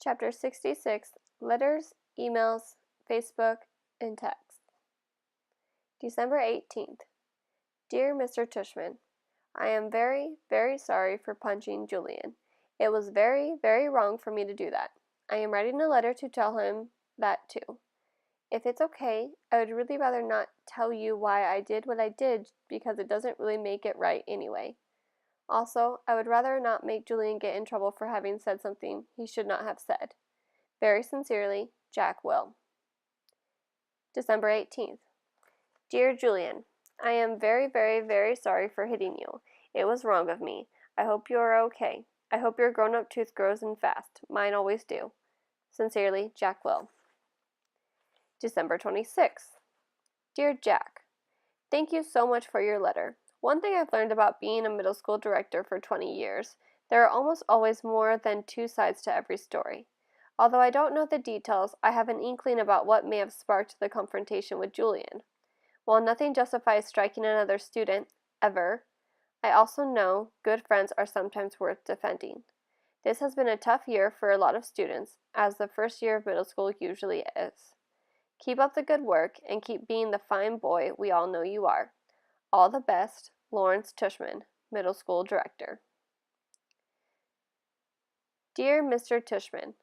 Chapter 66, Letters, Emails, Facebook, and Text. December 18th. Dear Mr. Tushman, I am very, very sorry for punching Julian. It was very, very wrong for me to do that. I am writing a letter to tell him that too. If it's okay, I would really rather not tell you why I did what I did because it doesn't really make it right anyway. Also, I would rather not make Julian get in trouble for having said something he should not have said. Very sincerely, Jack Will. December 18th. Dear Julian, I am very, very, very sorry for hitting you. It was wrong of me. I hope you are okay. I hope your grown-up tooth grows in fast. Mine always do. Sincerely, Jack Will. December 26th. Dear Jack, thank you so much for your letter. One thing I've learned about being a middle school director for 20 years, there are almost always more than two sides to every story. Although I don't know the details, I have an inkling about what may have sparked the confrontation with Julian. While nothing justifies striking another student, ever, I also know good friends are sometimes worth defending. This has been a tough year for a lot of students, as the first year of middle school usually is. Keep up the good work and keep being the fine boy we all know you are. All the best, Lawrence Tushman, Middle School Director. Dear Mr. Tushman,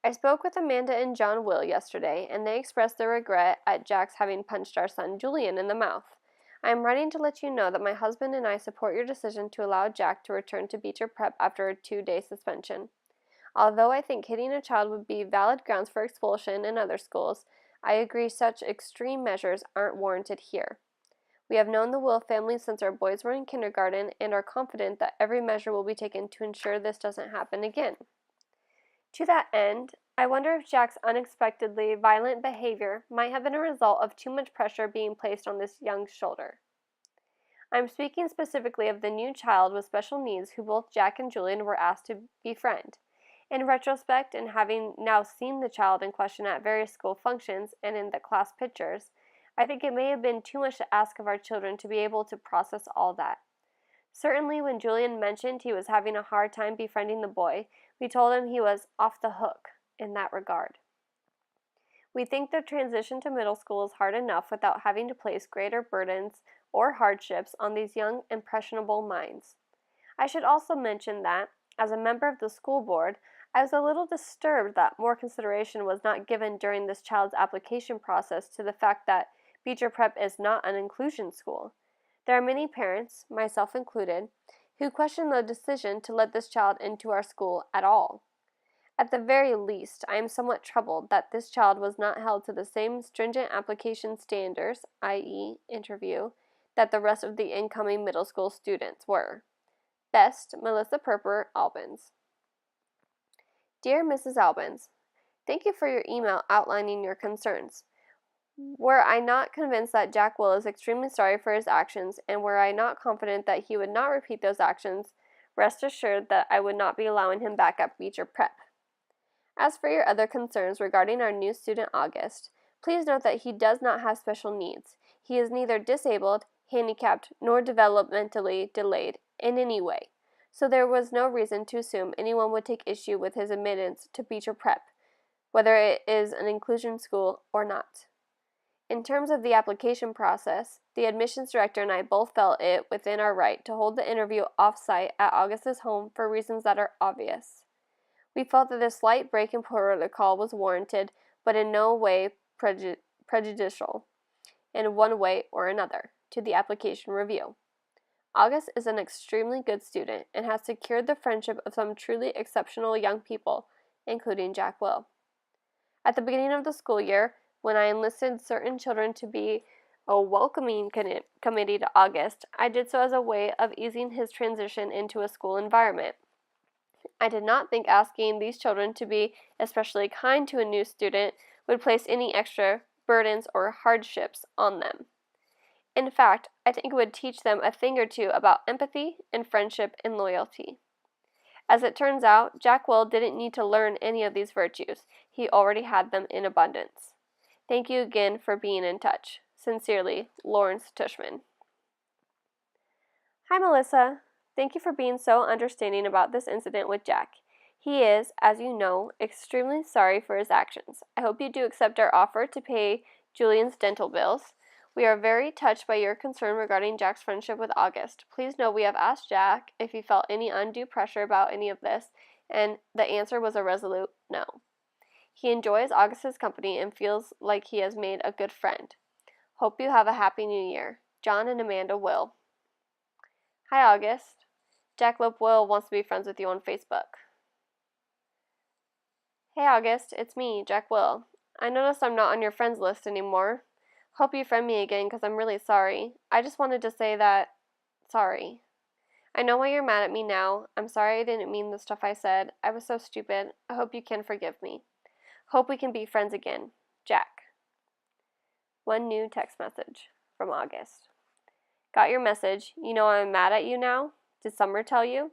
I spoke with Amanda and John Will yesterday, and they expressed their regret at Jack's having punched our son Julian in the mouth. I am writing to let you know that my husband and I support your decision to allow Jack to return to Beecher Prep after a 2-day suspension. Although I think hitting a child would be valid grounds for expulsion in other schools, I agree such extreme measures aren't warranted here. We have known the Will family since our boys were in kindergarten and are confident that every measure will be taken to ensure this doesn't happen again. To that end, I wonder if Jack's unexpectedly violent behavior might have been a result of too much pressure being placed on this young shoulder. I'm speaking specifically of the new child with special needs who both Jack and Julian were asked to befriend. In retrospect, and having now seen the child in question at various school functions and in the class pictures, I think it may have been too much to ask of our children to be able to process all that. Certainly, when Julian mentioned he was having a hard time befriending the boy, we told him he was off the hook in that regard. We think the transition to middle school is hard enough without having to place greater burdens or hardships on these young, impressionable minds. I should also mention that, as a member of the school board, I was a little disturbed that more consideration was not given during this child's application process to the fact that Beecher Prep is not an inclusion school. There are many parents, myself included, who question the decision to let this child into our school at all. At the very least, I am somewhat troubled that this child was not held to the same stringent application standards, i.e., interview, that the rest of the incoming middle school students were. Best, Melissa Perper, Albans. Dear Mrs. Albans, thank you for your email outlining your concerns. Were I not convinced that Jack Will is extremely sorry for his actions, and were I not confident that he would not repeat those actions, rest assured that I would not be allowing him back at Beecher Prep. As for your other concerns regarding our new student August, please note that he does not have special needs. He is neither disabled, handicapped, nor developmentally delayed in any way, so there was no reason to assume anyone would take issue with his admittance to Beecher Prep, whether it is an inclusion school or not. In terms of the application process, the admissions director and I both felt it within our right to hold the interview off-site at August's home for reasons that are obvious. We felt that this slight break in protocol was warranted, but in no way prejudicial, in one way or another, to the application review. August is an extremely good student and has secured the friendship of some truly exceptional young people, including Jack Will. At the beginning of the school year, when I enlisted certain children to be a welcoming committee to August, I did so as a way of easing his transition into a school environment. I did not think asking these children to be especially kind to a new student would place any extra burdens or hardships on them. In fact, I think it would teach them a thing or two about empathy and friendship and loyalty. As it turns out, Jack Will didn't need to learn any of these virtues. He already had them in abundance. Thank you again for being in touch. Sincerely, Lawrence Tushman. Hi, Melissa. Thank you for being so understanding about this incident with Jack. He is, as you know, extremely sorry for his actions. I hope you do accept our offer to pay Julian's dental bills. We are very touched by your concern regarding Jack's friendship with August. Please know we have asked Jack if he felt any undue pressure about any of this, and the answer was a resolute no. He enjoys August's company and feels like he has made a good friend. Hope you have a happy new year. John and Amanda Will. Hi, August. Jackalope Will wants to be friends with you on Facebook. Hey, August. It's me, Jack Will. I noticed I'm not on your friends list anymore. Hope you friend me again because I'm really sorry. I just wanted to say that, sorry. I know why you're mad at me now. I'm sorry I didn't mean the stuff I said. I was so stupid. I hope you can forgive me. Hope we can be friends again. Jack. One new text message from August. Got your message. You know I'm mad at you now? Did Summer tell you?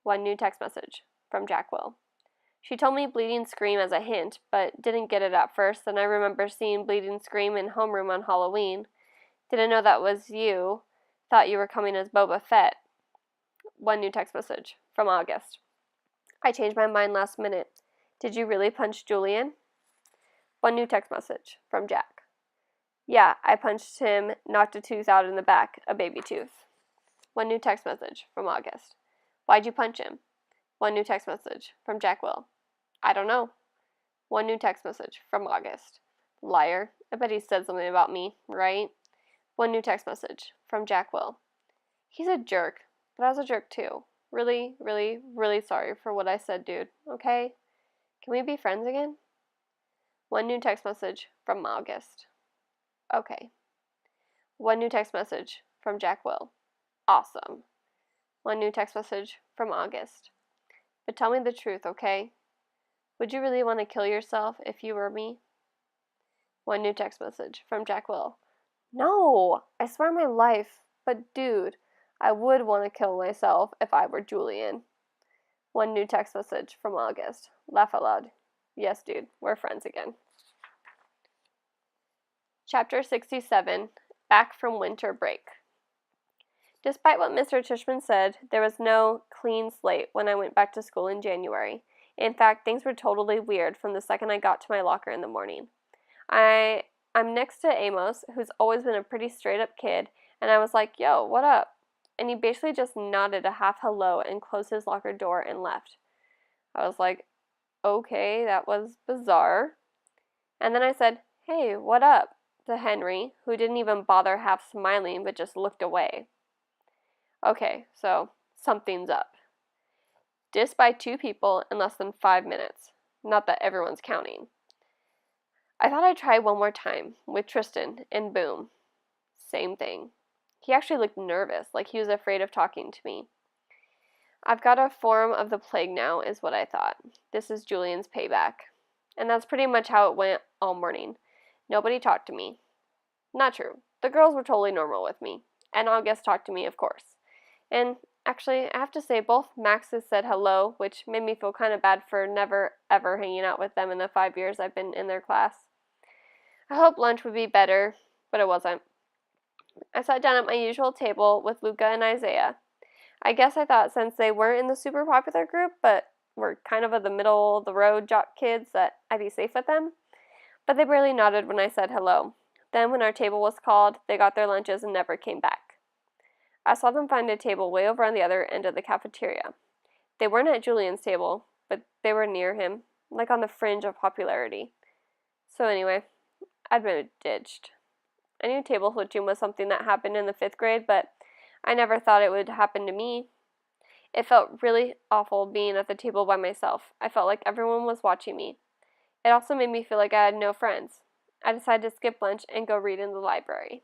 One new text message from Jack Will. She told me Bleeding Scream as a hint, but didn't get it at first, and I remember seeing Bleeding Scream in homeroom on Halloween. Didn't know that was you. Thought you were coming as Boba Fett. One new text message from August. I changed my mind last minute. Did you really punch Julian? One new text message from Jack. Yeah, I punched him, knocked a tooth out in the back, a baby tooth. One new text message from August. Why'd you punch him? One new text message from Jack Will. I don't know. One new text message from August. Liar. I bet he said something about me, right? One new text message from Jack Will. He's a jerk, but I was a jerk too. Really, really, really sorry for what I said, dude. Okay? Can we be friends again? One new text message from August. Okay. One new text message from Jack Will. Awesome. One new text message from August. But tell me the truth, okay? Would you really want to kill yourself if you were me? One new text message from Jack Will. No, I swear on my life, but dude, I would want to kill myself if I were Julian. One new text message from August. Laugh out loud. Yes, dude, we're friends again. Chapter 67, Back from Winter Break. Despite what Mr. Tishman said, there was no clean slate when I went back to school in January. In fact, things were totally weird from the second I got to my locker in the morning. I'm next to Amos, who's always been a pretty straight-up kid, and I was like, yo, what up? And he basically just nodded a half hello and closed his locker door and left. I was like, okay, that was bizarre. And then I said, hey, what up? To Henry, who didn't even bother half smiling but just looked away. Okay, so something's up. Dissed by 2 people in less than 5 minutes. Not that everyone's counting. I thought I'd try one more time with Tristan, and boom. Same thing. He actually looked nervous, like he was afraid of talking to me. I've got a form of the plague now, is what I thought. This is Julian's payback. And that's pretty much how it went all morning. Nobody talked to me. Not true. The girls were totally normal with me. And August talked to me, of course. And actually, I have to say, both Maxes said hello, which made me feel kind of bad for never, ever hanging out with them in the 5 years I've been in their class. I hoped lunch would be better, but it wasn't. I sat down at my usual table with Luca and Isaiah. I guess I thought since they weren't in the super popular group, but were kind of the middle-of-the-road jock kids, that I'd be safe with them. But they barely nodded when I said hello. Then when our table was called, they got their lunches and never came back. I saw them find a table way over on the other end of the cafeteria. They weren't at Julian's table, but they were near him, like on the fringe of popularity. So anyway, I'd been ditched. I knew table switching was something that happened in the 5th grade, but I never thought it would happen to me. It felt really awful being at the table by myself. I felt like everyone was watching me. It also made me feel like I had no friends. I decided to skip lunch and go read in the library.